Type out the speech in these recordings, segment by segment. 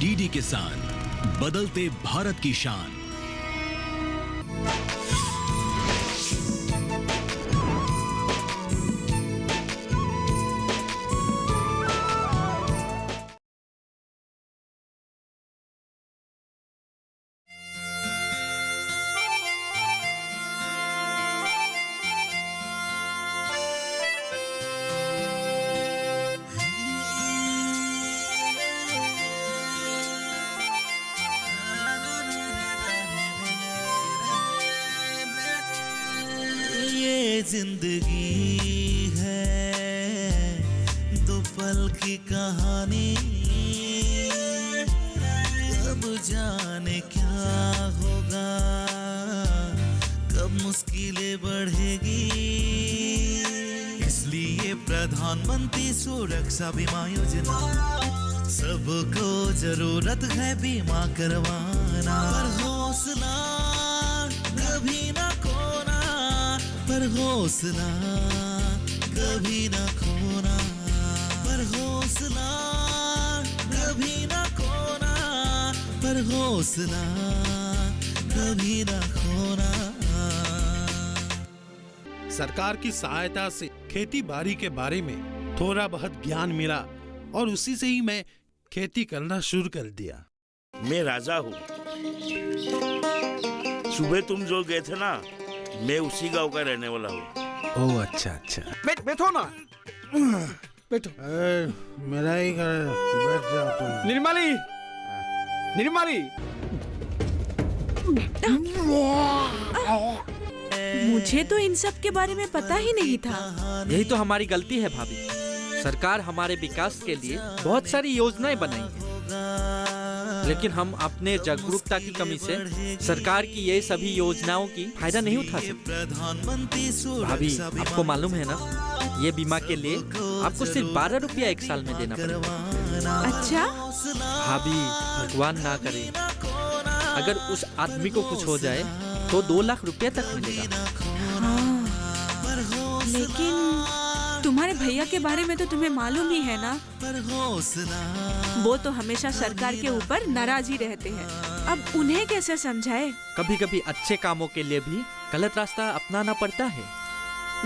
DD किसान, बदलते भारत की शान। जिंदगी है दो पल की कहानी, अब जाने क्या होगा, कब मुश्किलें बढ़ेगी। इसलिए प्रधानमंत्री सुरक्षा बीमा योजना, सबको जरूरत है बीमा करवाना। पर हौसला कभी ना खोना, पर हौसला कभी ना खोना, पर हौसला कभी ना खोना, पर हौसला कभी ना खोना। सरकार की सहायता से खेती बाड़ी के बारे में थोड़ा बहुत ज्ञान मिला और उसी से ही मैं खेती करना शुरू कर दिया। मैं राजा हूँ। सुबह तुम जो गए थे ना, मैं उसी गांव का रहने वाला हूँ। ओह अच्छा अच्छा। बैठो ना, बैठो। मेरा ही घर, बैठ जाओ तुम। निर्मली, निर्मली। मुझे तो इन सब के बारे में पता ही नहीं था। यही तो हमारी गलती है भाभी। सरकार हमारे विकास के लिए बहुत सारी योजनाएं बनाई है, लेकिन हम अपने जागरूकता की कमी से सरकार की ये सभी योजनाओं की फायदा नहीं उठा सकते। भाभी, आपको मालूम है ना, ये बीमा के लिए आपको सिर्फ 12 रुपया एक साल में देना पड़ेगा। अच्छा भाभी, भगवान ना करे अगर उस आदमी को कुछ हो जाए तो 2 लाख रुपया तक मिलेगा। हाँ, लेकिन तुम्हारे भैया के बारे में तो तुम्हें मालूम ही है ना, वो तो हमेशा सरकार के ऊपर नाराज ही रहते हैं। अब उन्हें कैसे समझाए? कभी कभी अच्छे कामों के लिए भी गलत रास्ता अपनाना पड़ता है।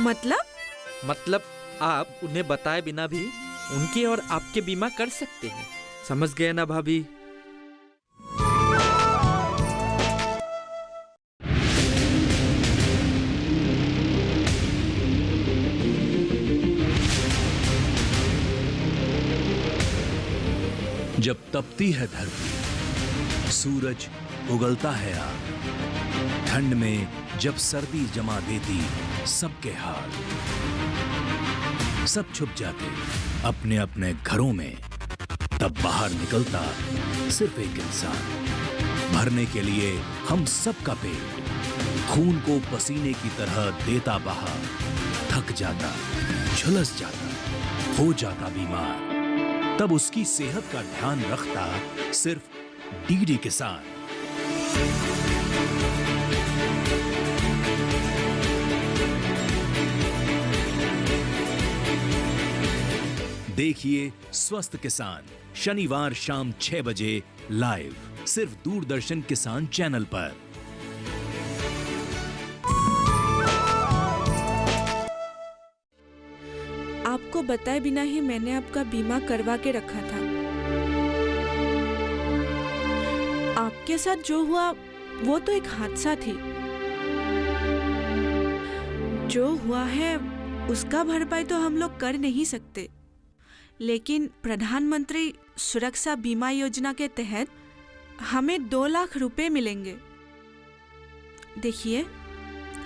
मतलब आप उन्हें बताए बिना भी उनके और आपके बीमा कर सकते हैं। समझ गए ना भाभी? जब तपती है धरती, सूरज उगलता है आग, ठंड में जब सर्दी जमा देती सबके हाल, सब छुप जाते अपने अपने घरों में, तब बाहर निकलता सिर्फ एक इंसान, भरने के लिए हम सबका पेट, खून को पसीने की तरह देता बहा, थक जाता, झुलस जाता, हो जाता बीमार, तब उसकी सेहत का ध्यान रखता सिर्फ डीडी किसान। देखिए स्वस्थ किसान शनिवार शाम 6 बजे लाइव, सिर्फ दूरदर्शन किसान चैनल पर। आपको बताए बिना ही मैंने आपका बीमा करवा के रखा था। आपके साथ जो हुआ वो तो एक हादसा थी। जो हुआ है उसका भरपाई तो हम लोग कर नहीं सकते, लेकिन प्रधानमंत्री सुरक्षा बीमा योजना के तहत हमें 2 लाख रुपए मिलेंगे। देखिए,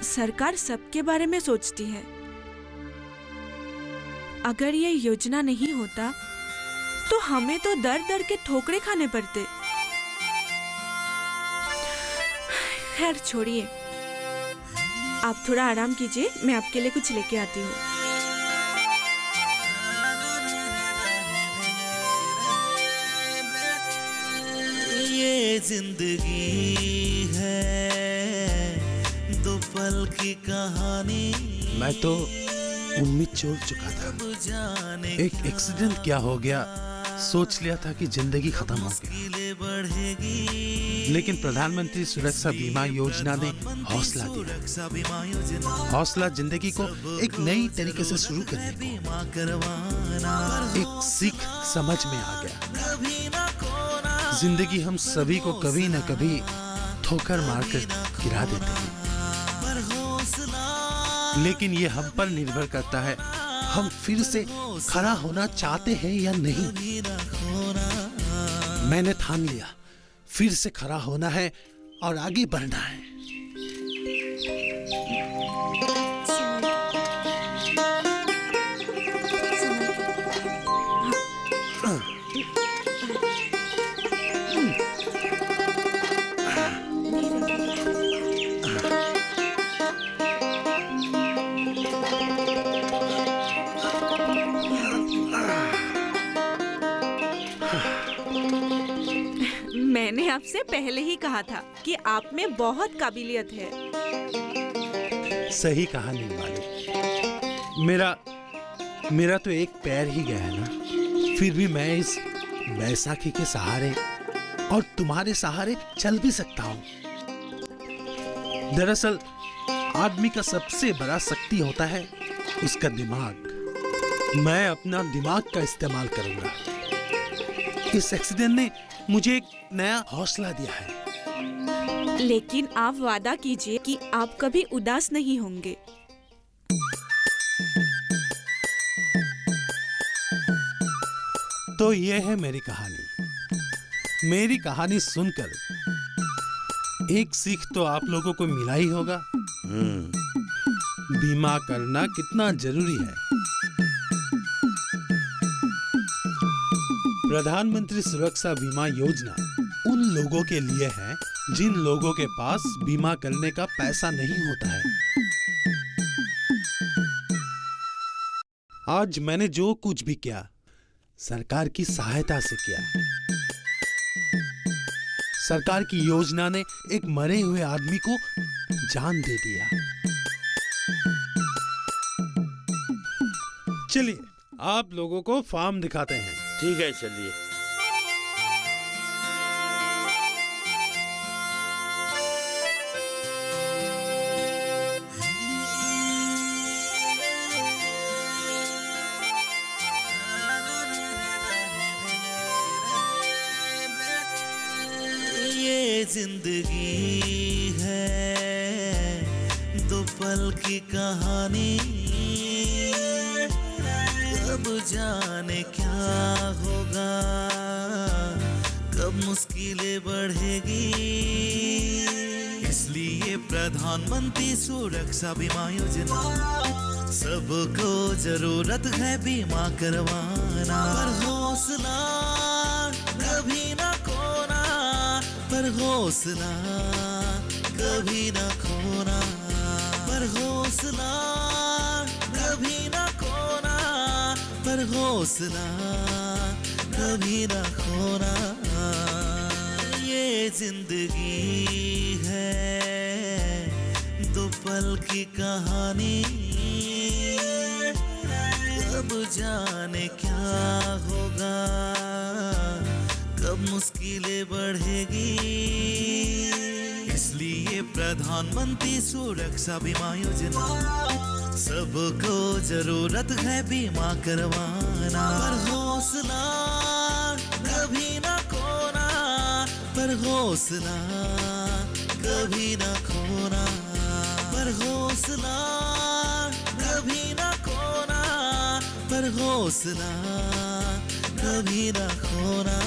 सरकार सबके बारे में सोचती है। अगर ये योजना नहीं होता तो हमें तो दर दर के ठोकरे खाने पड़ते। खैर छोड़िए, आप थोड़ा आराम कीजिए, मैं आपके लिए कुछ लेके आती हूँ। ये जिंदगी है दो पल की कहानी। मैं तो उम्मीद छोड़ चुका था। एक एक्सीडेंट क्या हो गया सोच लिया था कि जिंदगी खत्म हो गई, मुश्किलें बढ़ेगी लेकिन प्रधानमंत्री सुरक्षा बीमा योजना ने हौसला दिया। सुरक्षा बीमा योजना हौसला जिंदगी को एक नई तरीके से शुरू करने को, बीमा करवाना एक सीख समझ में आ गया। कभी ना खोना जिंदगी हम सभी को कभी न कभी ठोकर मारकर गिरा देते हैं, पर हौसला लेकिन ये हम पर निर्भर करता है, हम फिर से खड़ा होना चाहते हैं या नहीं। भी ना खोना। मैंने ठान लिया, फिर से खड़ा होना है और आगे बढ़ना है। मैंने आपसे पहले ही कहा था कि आप में बहुत काबिलियत है। सही कहा नीलवाली, मेरा तो एक पैर ही गया है ना, फिर भी मैं इस बैसाखी के सहारे और तुम्हारे सहारे चल भी सकता हूँ। दरअसल आदमी का सबसे बड़ा शक्ति होता है उसका दिमाग। मैं अपना दिमाग का इस्तेमाल करूंगा। इस एक्सीडेंट ने मुझे एक नया हौसला दिया है। लेकिन आप वादा कीजिए कि आप कभी उदास नहीं होंगे। तो ये है मेरी कहानी। मेरी कहानी सुनकर एक सीख तो आप लोगों को मिला ही होगा, बीमा करना कितना जरूरी है। प्रधानमंत्री सुरक्षा बीमा योजना उन लोगों के लिए है जिन लोगों के पास बीमा करने का पैसा नहीं होता है। आज मैंने जो कुछ भी किया सरकार की सहायता से किया। सरकार की योजना ने एक मरे हुए आदमी को जान दे दिया। चलिए आप लोगों को फार्म दिखाते हैं। ठीक है, चलिए। ये जिंदगी है दो पल की कहानी, कब जाने क्या होगा, कब मुश्किलें बढ़ेगी। इसलिए प्रधानमंत्री सुरक्षा बीमा योजना सबको जरूरत है बीमा करवाना। पर हौसला कभी ना खोना, पर हौसला कभी ना खोना, पर हौसला कभी ना खोना, पर हौसला कभी ना खोना। ये जिंदगी है दो पल की कहानी, कब जाने क्या होगा, कब मुश्किलें बढ़ेगी। इसलिए प्रधानमंत्री सुरक्षा बीमा योजना सबको जरूरत है बीमा करवाना। पर हौसला कभी ना खोना, पर हौसला कभी ना खोना, पर हौसला कभी ना खोना, पर हौसला कभी ना खोना।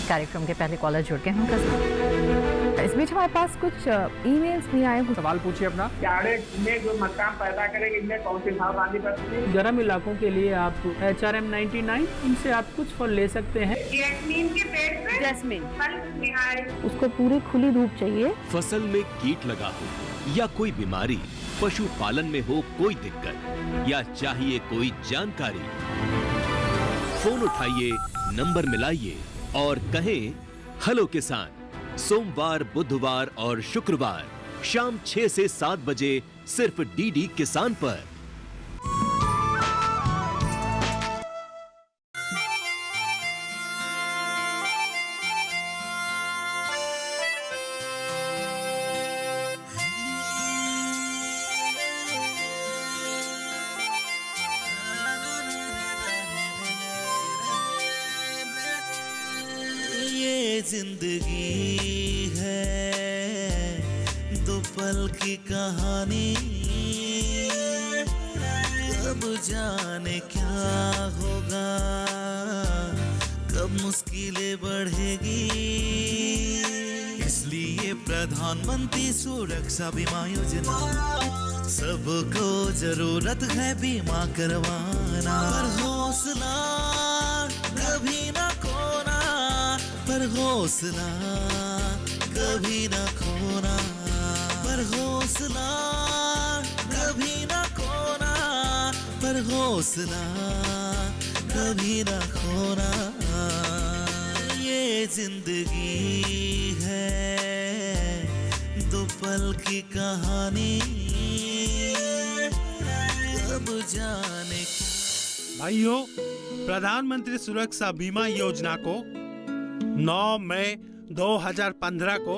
कार्यक्रम के पहले कॉलर जुड़ गए हैं उनका साथ। इस बीच हमारे पास कुछ ईमेल्स भी आए हैं। सवाल पूछिए अपना। कैडेट में जो मकाम पैदा करेंगे इनमें कौन सी सावधानी बरतनी है? गर्म इलाकों के लिए आप HRM 99 इनसे आप कुछ फल ले सकते हैं। जैस्मीन के पेड़ पे जैस्मिन, फल निहार। उसको पूरी खुली धूप चाहिए। फसल में कीट लगा हो या कोई बीमारी, पशुपालन में हो कोई दिक्कत या चाहिए कोई जानकारी, फोन उठाइए, नंबर मिलाइए और कहें हेलो किसान। सोमवार, बुधवार और शुक्रवार शाम 6 से 7 बजे सिर्फ DD किसान पर। जिंदगी है दो पल की कहानी, कब जाने क्या होगा, कब मुश्किलें बढ़ेगी। इसलिए प्रधानमंत्री सुरक्षा बीमा योजना, सबको जरूरत है बीमा करवाना। पर हौसला कभी ना खोना, पर हौसला कभी ना खोना, पर हौसला कभी ना खोना, पर हौसला कभी ना खोना। ये जिंदगी है दो पल की कहानी, कब जाने। भाइयों, प्रधानमंत्री सुरक्षा बीमा योजना को 9 मई 2015 को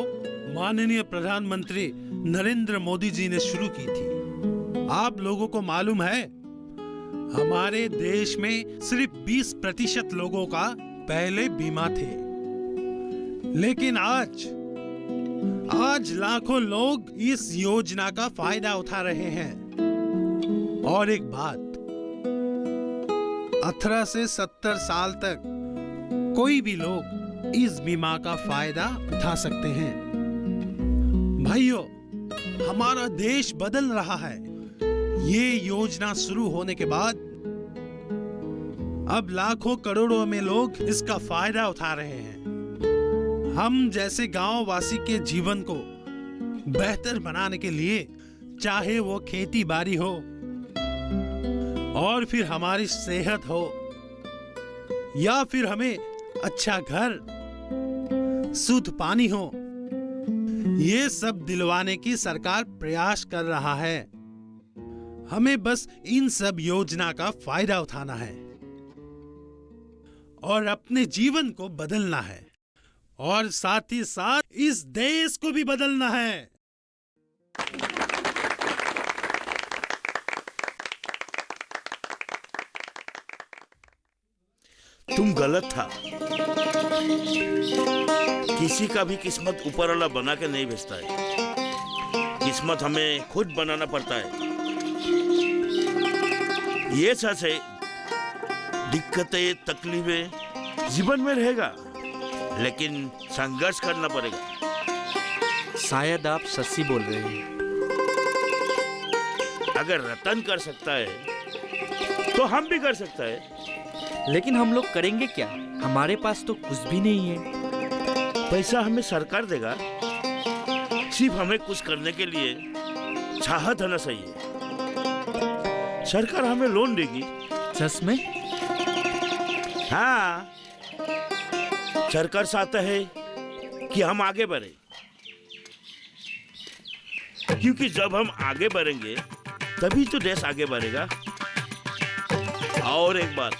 माननीय प्रधानमंत्री नरेंद्र मोदी जी ने शुरू की थी। आप लोगों को मालूम है, हमारे देश में सिर्फ 20% लोगों का पहले बीमा थे, लेकिन आज लाखों लोग इस योजना का फायदा उठा रहे हैं। और एक बात, 18 से 70 साल तक कोई भी लोग इस बीमा का फायदा उठा सकते हैं। भाइयों, हमारा देश बदल रहा है। ये योजना शुरू होने के बाद अब लाखों करोड़ों में लोग इसका फायदा उठा रहे हैं। हम जैसे गांव वासी के जीवन को बेहतर बनाने के लिए, चाहे वो खेती बाड़ी हो और फिर हमारी सेहत हो, या फिर हमें अच्छा घर, शुद्ध पानी हो, ये सब दिलवाने की सरकार प्रयास कर रहा है। हमें बस इन सब योजना का फायदा उठाना है और अपने जीवन को बदलना है, और साथ ही साथ इस देश को भी बदलना है। तुम गलत था। किसी का भी किस्मत ऊपर वाला बना के नहीं भेजता है, किस्मत हमें खुद बनाना पड़ता है। ये सच है, दिक्कतें तकलीफें जीवन में रहेगा, लेकिन संघर्ष करना पड़ेगा। शायद आप सच्ची बोल रहे हैं। अगर रतन कर सकता है तो हम भी कर सकता है। लेकिन हम लोग करेंगे क्या? हमारे पास तो कुछ भी नहीं है। पैसा हमें सरकार देगा, सिर्फ हमें कुछ करने के लिए चाहत होना चाहिए। सरकार हमें लोन देगी। सच में? हाँ, सरकार चाहता है कि हम आगे बढ़े, क्योंकि जब हम आगे बढ़ेंगे तभी तो देश आगे बढ़ेगा। और एक बात,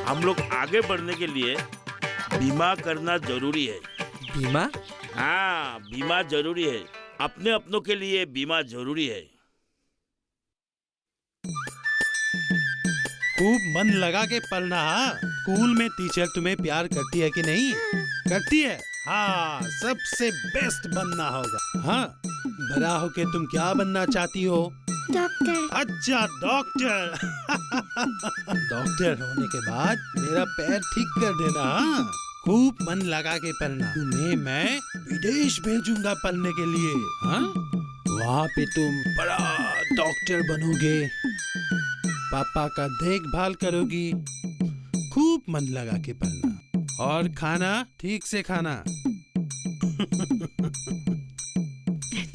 हम लोग आगे बढ़ने के लिए बीमा करना जरूरी है। बीमा? हाँ, बीमा जरूरी है। अपने अपनों के लिए बीमा जरूरी है। खूब मन लगा के पढ़ना। स्कूल में टीचर तुम्हें प्यार करती है कि नहीं? करती है। हाँ, सबसे बेस्ट बनना होगा। हाँ, बड़ा होके तुम क्या बनना चाहती हो? डॉक्टर। अच्छा, डॉक्टर। डॉक्टर होने के बाद मेरा पैर ठीक कर देना। हाँ? खूब मन लगा के पढ़ना। तुम्हें मैं विदेश भेजूंगा पढ़ने के लिए। हाँ, वहाँ पे तुम बड़ा डॉक्टर बनोगे, पापा का देखभाल करोगी। खूब मन लगा के पढ़ना और खाना ठीक से खाना।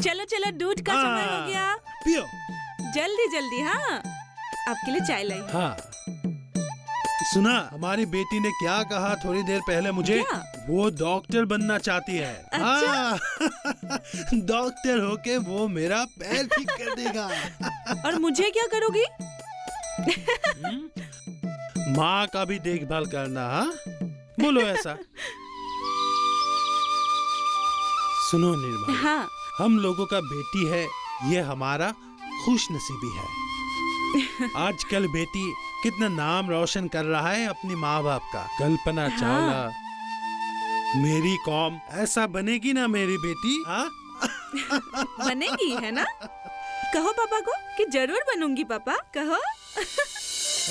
चलो चलो, दूध का समय हो गया। पियो जल्दी जल्दी। हाँ, आपके लिए चाय लाई। हाँ, सुना हमारी बेटी ने क्या कहा थोड़ी देर पहले मुझे? क्या? वो डॉक्टर बनना चाहती है। अच्छा? हाँ, डॉक्टर होके वो मेरा पैर ठीक कर देगा। और मुझे क्या करोगी? माँ का भी देखभाल करना। हाँ, बोलो ऐसा। सुनो निर्मला, हाँ, हम लोगों का बेटी है, ये हमारा खुश नसीबी है। आजकल बेटी कितना नाम रोशन कर रहा है अपनी माँ बाप का। कल्पना चावला, मेरी कौम ऐसा बनेगी ना मेरी बेटी। हाँ? बनेगी है ना? कहो पापा को कि जरूर बनूंगी पापा, कहो।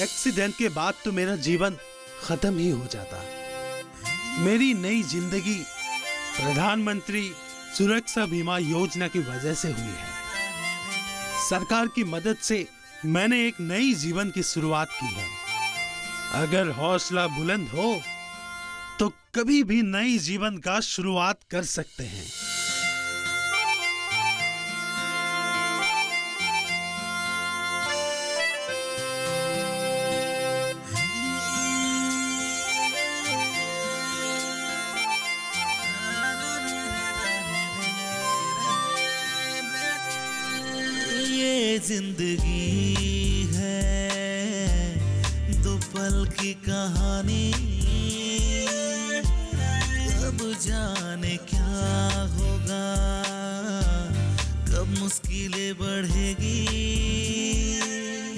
एक्सीडेंट के बाद तो मेरा जीवन खत्म ही हो जाता। मेरी नई जिंदगी प्रधानमंत्री सुरक्षा बीमा योजना की वजह से हुई है। सरकार की मदद से मैंने एक नई जीवन की शुरुआत की है। अगर हौसला बुलंद हो तो कभी भी नई जीवन का शुरुआत कर सकते हैं। जिंदगी है दो पल की कहानी, कब जाने क्या होगा, कब मुश्किलें बढ़ेगी।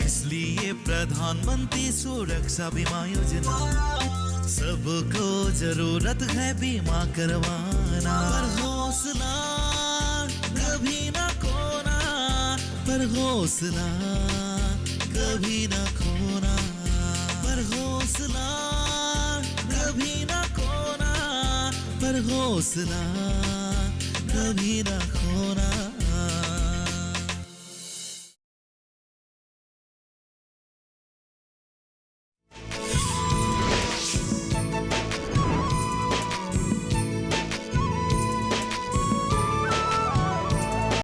इसलिए प्रधानमंत्री सुरक्षा बीमा योजना, सबको जरूरत है बीमा करवाना। पर हौसला कभी ना खोना, पर हौसला कभी ना खोना, पर हौसला कभी ना खोना, पर हौसला कभी ना खोना।